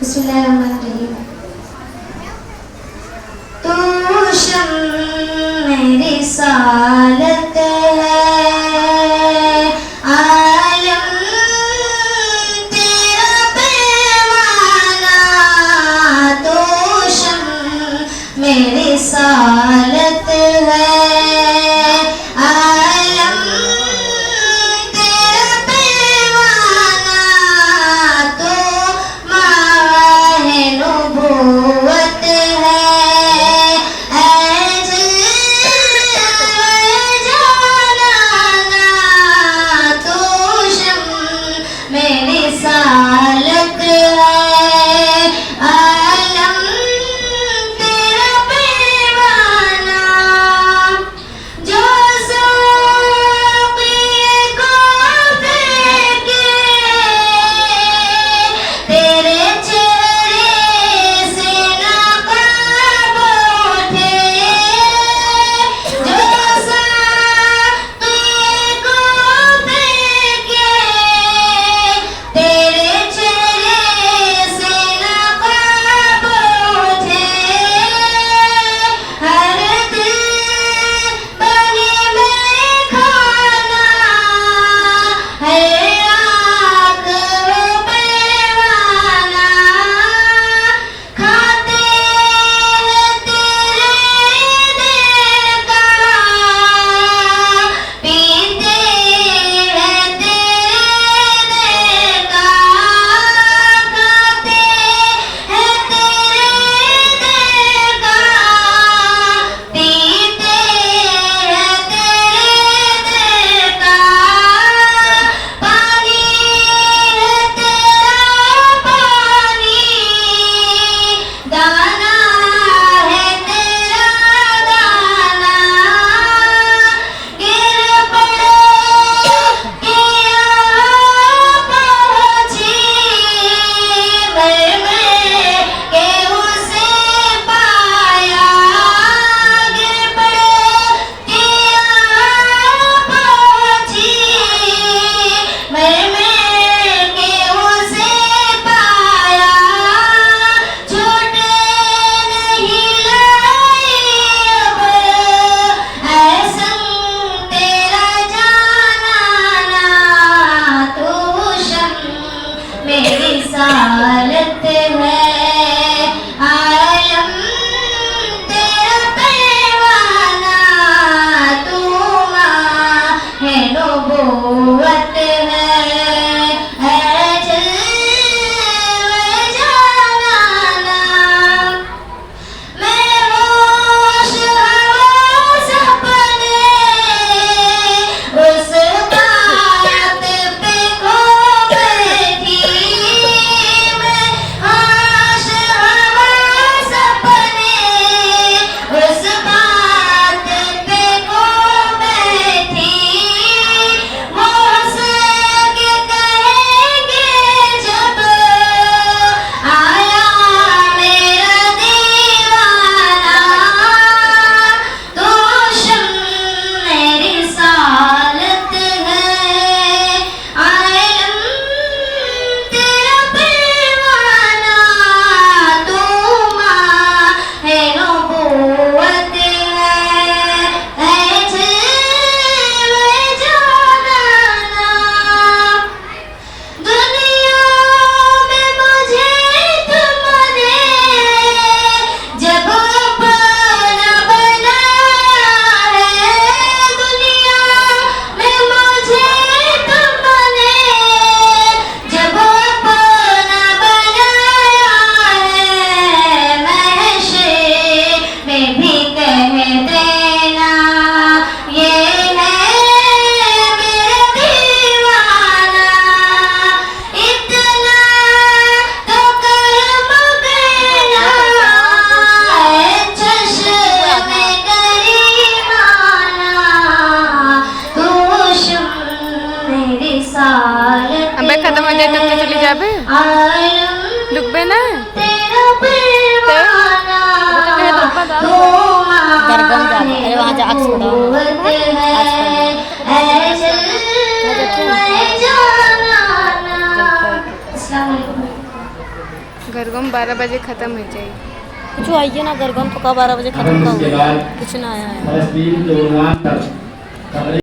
बिस्मिल्लाहिर्रहमानिर्रहीम। तू शम्म रिसालत है, आलम तेरा पैमाना। तू शम्म रिसालत है, आलम तेरा पैमाना। तू माहे नबूवत है, सालत है, आलम तेरा पैमाना। जो ज़ौक़े को फेंके तेरे चेहरे से नकाब उठे। जो ज़ौक़े को फेंके तेरे चेहरे से नकाब उठे। हर दिल बने में खाना है, आँख वो पैमाना। खाते हैं तेरे दिल का, पीते हैं तेरे दिल का। खाते हैं तेरे दिल का, पीते हैं तेरे दिल का। पानी है तेरा पानी, दाना है तेरा दाना। गिर पड़ो कि यहाँ पहुँची, मैं के उसे पाया। गिर पड़ो कि यहाँ पहुँची, मैं के उसे पाया। छूटे नहीं लाई अब ऐसा तेरा जाना ना। तू शम्म मेरी सालत है, आलम तेरा पैमाना। तू माँ है नबूवत है, मैं होश हवास अपने उस बात पे खो बैठी। मैं घरगम 12 बजे ख़त्म हो जाएगी। कुछ आइए ना, गरगम तो का 12 बजे खत्म का उसके हुआ, बाद कुछ ना आया है। फलस्तीन के उन्वान पर